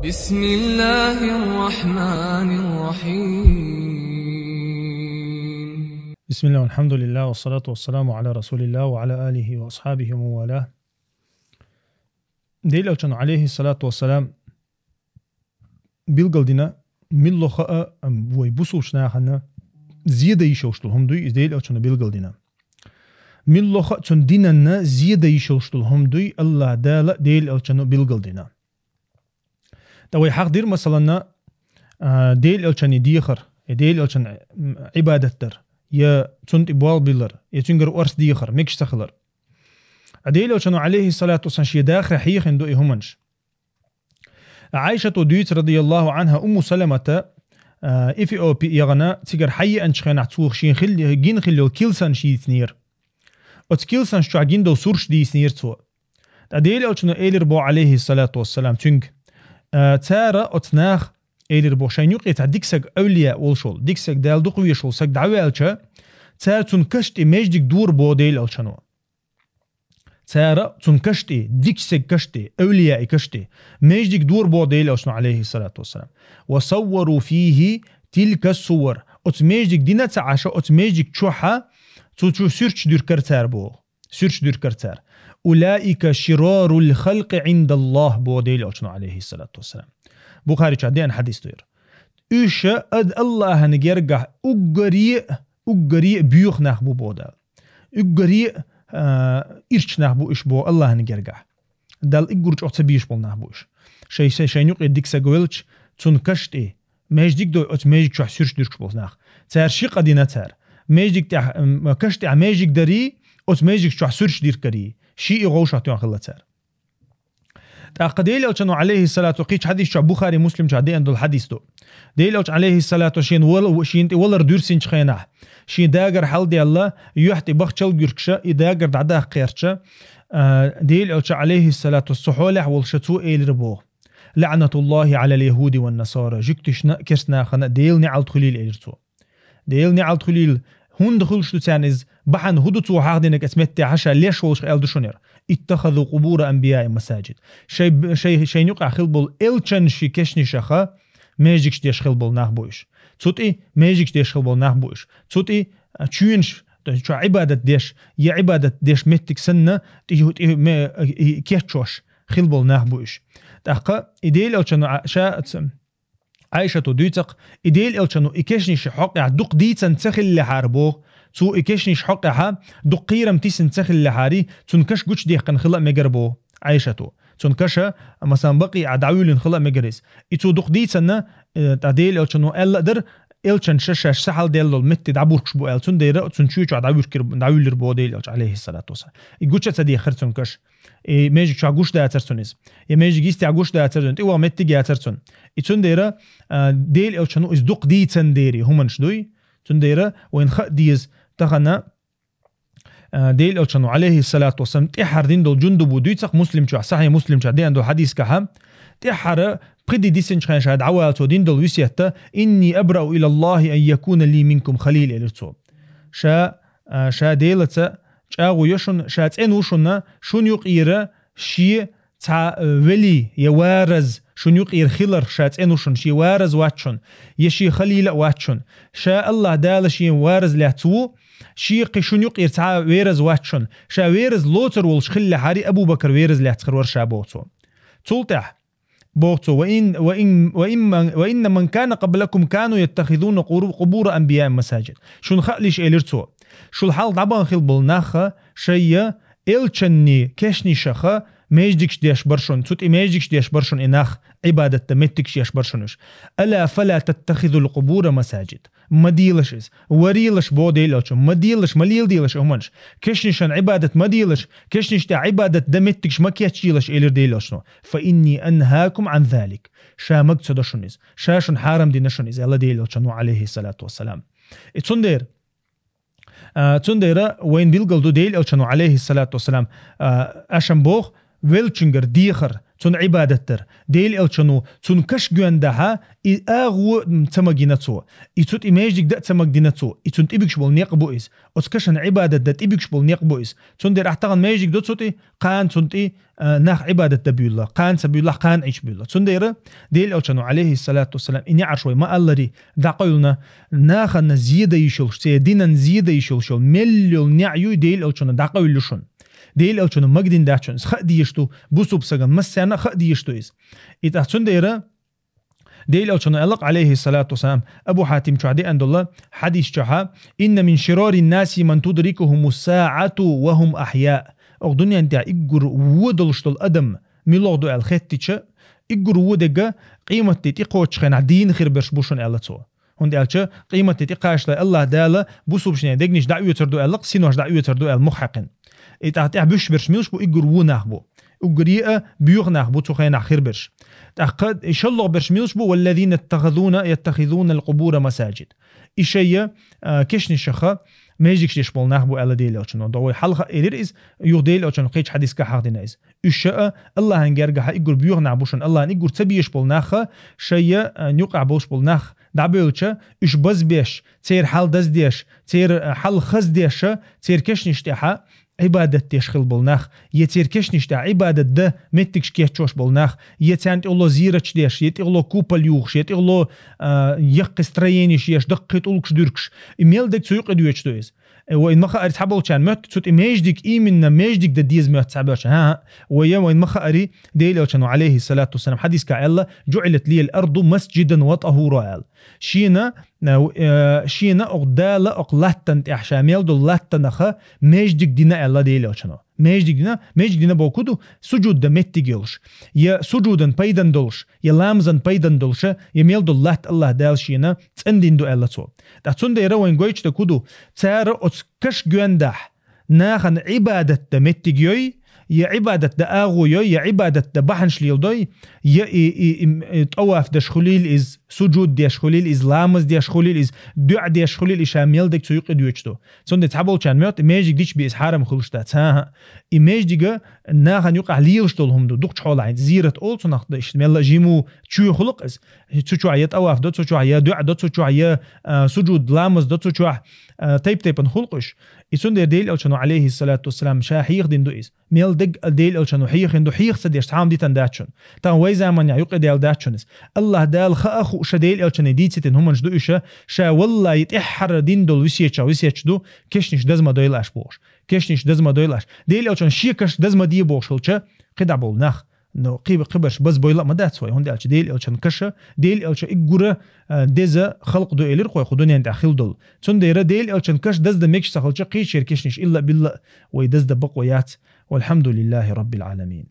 بسم الله الرحمن الرحيم. بسم الله والحمد لله والصلاة والسلام على رسول الله وعلى آله وأصحابه وموالاه. ديل أوشن عليه الصلاة والسلام بيلقلدنا من لخاء ويبوسوشنا خنا زيادة يشوشتلهم دوي ديل أوشن بيلقلدنا من لخاء تنديننا زيادة يشوشتلهم دوي الله دال ديل أوشن بيلقلدنا توي حق دير مثلا ديل أوشن ديخر ديل أوشن عبادة در يا تنت إبوال بيلر يا تنجر ورس ديخر ميكش تخلر عديل أوشن عليه الصلاة والسلام شي داخر حيخ اندو إهمنش عائشة دويت رضي الله عنها أم سلمة إفي أو بي يغنى تيجر حي أنشخنا عطوخ شين خل جين خلو كيلسان شي ثنير أتكيلسان شو عجين دو سورش دي ثنير تو عديل أوشن إيلر بو عليه الصلاة والسلام تنج تارا أتناخ إيلر بو شاينيوق يتعديكسك أولياء والشول ديكسك دال دقوية شول سك دعوة ألشا تار تنكشت إماجدك دور بو ديل ألشانو تارا تنكشتي ديكسك كشتي أولياء كشتي ماجدك دور بو ديل ألشانو عليه الصلاة والسلام وصوروا فيه تلك الصور أتماجدك دينا تعاشا أتماجدك تشوحا تشو سيرش دور كرتار بو سيرش دور كرتار أولئك شرار الخلق عند الله بو ديل ألشانو عليه الصلاة والسلام بخاري عديان حديث دير إيش أد الله نجرجع أجري بيوخ نخبو بودا أجري إيش نخبو إيش بو الله نجرجع دال إجرج أتبيش بول نخبوش شيء نيوق يديك سجولش تنكشت إيه ماجدك دو أتماجك شو حسيرش ديرش بول نخ تار شيء قدينا تار ماجدك تاع كشت ماجدك دري أتماجك شو حسيرش دير كري شيء يغوش عطيان خلا تار تأقديل أوشنو عليه الصلاة وقيش حديث شو بخاري مسلم شادي عند الحديث دو ديل أوش عليه الصلاة وشين ولا ردورسين شخيناه شين داجر حال دي الله يحتي بخشل جركشة يداجر دعده قيرشة ديل أوش عليه الصلاة والسحولة والشتو إيل ربوه لعنة الله على اليهود والنصارى جكتشنا كرسنا خنا ديل نعل تخليل إيرتو ديل نعل تخليل هون دخلش تانيز بحن هدوتو حاضنك اسمتي عشا ليش وش قال دشونير اتخذوا قبور أنبياء مساجد شيء يقع خلبل إلشن شي كشني شخا ماجيكش ديش خلبل نخبوش توتي ماجيكش ديش خلبل نخبوش توتي تشوينش شو عبادة ديش يا عبادة ديش متك سنة تيجي كيتشوش خلبل نخبوش تأقى إديل ألشنو عائشة دويتق إديل ألشنو إكشني شحق دق ديتن تخل لحاربوه تو إكشنيش حقها دقيرم تيسن تخل لحاري تنكش قوش ديق كان خلق مجربو عايشتو تنكشة مثلا بقي عدعويل خلق مجرس إتو دق ديتنا تعديل ألشنو ألا در ألشن شش سحل ديال المت دعبوركش بو ألشن ديرة تنشوش عدعويل ربو ديل عليه الصلاة والسلام يقولش تدي خير تنكش ماجي شو عقوش ده أترسونيز يا ماجي جيستي عقوش ده أترسون إيوه مت جي أترسون إتون ديرة ديل ألشنو إز دق ديتن ديري هم نشدوي تون ديرة وين خ ديز تغنى ديل ألشنو عليه الصلاة والسلام تحر دين دول جندب ودويتق مسلم شو صحيح مسلم شو دين دول حديث كهم تحر بدي ديسن شخان شهد عوالتو دين دول وسيته إني أبرأ إلى الله أن يكون لي منكم خليل إلتو شا ديلته شاغو يشون شات إنوشنا شون يقيره شي تا ولي يوارز شون يقير خلر شات إنوشن شي وارز واتشون يشي خليل واتشون شا الله دال شي وارز لاتو شي قشون يقير تا ويرز واتشون شا ويرز لوتر والش خلي حاري أبو بكر ويرز لاتخر ورشا بوتو تولتح بوتو وإن من كان قبلكم كانوا يتخذون قبور أنبياء مساجد شون خاليش إلرتو شو الحال طبعا خلبل ناخا شيء إلشني كشني شخا ماجدكش ديش برشون توت ماجدكش ديش برشون إناخ عبادة تمتكش ديش برشونش ألا فلا تتخذوا القبور مساجد مديلش وريلش بوديلش مديلش مليل ديلش أمانش كشنشان عبادة مديلش كشنش تا عبادة دمتكش مكياتشيلش إلر ديلشنو فإني أنهاكم عن ذلك شا مقصدشونيز شاشون حارم دينشونيز ألا ديلشنو عليه الصلاة والسلام اتسندير تنديرا وين بيلقل دو ديل ألشنو عليه الصلاة والسلام أشم بوخ ويلشنجر ديخر تون عبادتر ديل الچنو تون كش گوندها اغو تمگينتسو يتوت ايماجيك دا تمگدينتسو يتون تيبكش بول نيقبو اس اوسكشن عبادة دا تيبكش بول نيقبو اس تون دير احتغن ماجيك دو تسوتي قان تونتي ناخ عبادة دبي الله قان سبي الله قان عيش بي الله تون دير ديل الچنو عليه الصلاة والسلام اني عرشوي ما اللري دا قولنا ناخن زيادة يشلش سيدينا زيادة يشلش مليون نعيو ديل الچنو دا قولشون ديل الچنو مگدين داچون خ ديشتو بوسوب سگن مسانا خ ديشتو اس اتاچون دير ديل الچنو الله عليه الصلاة والسلام ابو حاتم چعدي اند الله حديث چها ان من شرار الناس من تدركهم الساعة وهم احياء او دنيا انت اجر ودلشتل ادم ميلودو الختيچ اجر ودغ قيمتي تيقوچ خنا دين خير برش بوشن الاتسو هون دالچ قيمتي تيقاش الله داله بوسوب شني دغنيش دعوه تردو الله سينوش دعوه تردو المحقن اتاع بوش برش ميلش بو اجر وناخبو وقريئة بيغناخ بو تخينا خير برش تأقد إن شاء الله برش ميلش بو والذين يتخذون القبور مساجد إشياء كشني شخا ما يجيكش يشبولناخ بو ألا ديل أوشنو دوي حلقة إلير إز يغ ديل أوشنو قيش حديث كحاق دينا إز إشياء الله هنجرجها إجر بيغناخ بوشن الله هنجر تبي يشبولناخ شيء نيقع بوش بولناخ دعبيلچه إش بز بيش تير حال دز ديش تير حال خز ديش تير كشني اشتاحا عبادة تشخل بولناخ يتيركش نشتا عبادة ده متكش كيتشوش بولناخ يتانت الله زيرش ديش يت الله كوبل يوخش يت الله يقسترينيش يش دقت أولكش دوركش إميل دك سويق أدويتش دويز وإن مخا أري تحبول كان مت تسوت إماجدك إيمنا ماجدك ده ديز مت تحبولش ها وإن مخا أري ديل كانوا عليه الصلاة والسلام حديث كعلا جعلت لي الأرض مسجدا وطهورا شينا أقدال أقلتن إحشاميل دولتن خا ماجدك دينا الله ديل كانوا ماجدك دينا بوكودو سجود ده متجيلش يا سجودا بيدن دولش يا لامزن بيدن دولش يميل دولت الله دال شينا تندين دو الله تو تحسون ده يروين قويش تكودو تار أتكش جواندح ناخن عبادة ده متجيوي يا عبادة ده أغويوي يا عبادة ده بحنش ليلدوي يا طواف ده شخليل إز سجود ده شخليل إز لامز ده شخليل إز دعاء ده شخليل إشاميل دك تسويق ديوشتو تون ده تحبول كان ميوت إماجيك ديش بيس حارم خلوشتات ها إماجيك ناخن يقع ليلشتولهم دو دقش حول عين زيرة أول تناخ ده إشتميلا جيمو تشوي خلق إز تشوي عيا طواف ده تشوي عيا دعاء ده تشوي عيا سجود لامز ده تشوي تيب نخلقش يسون ده ديل ألشانو عليه الصلاة والسلام شاحيق دين دو إز ميل دق ديل ألشانو حيق دو حيق سديش تعام ديتن داتشون تان وي زمان يعيق ديل داتشونس الله دال خأخو شديل ألشان ديتتن هم جدو إشا شا والله يتحر دين دول ويسيتش دو كشنش دزما دويلاش بوش كشنش دزما دويلاش ديل ألشان شيكش دزما دي بوش هلچا قدع بول نخ نو قبش بس بويلا ما دات سوي هون دالش ديل ألشان كشا ديل ألشان إجورة دزا خلق دو إلير قوي خدوني عند أخيل دول تون ديرا ديل ألشان كش دز دمكش سخلچا قيش شركشنش إلا بالله ويدز دبق ويات والحمد لله رب العالمين.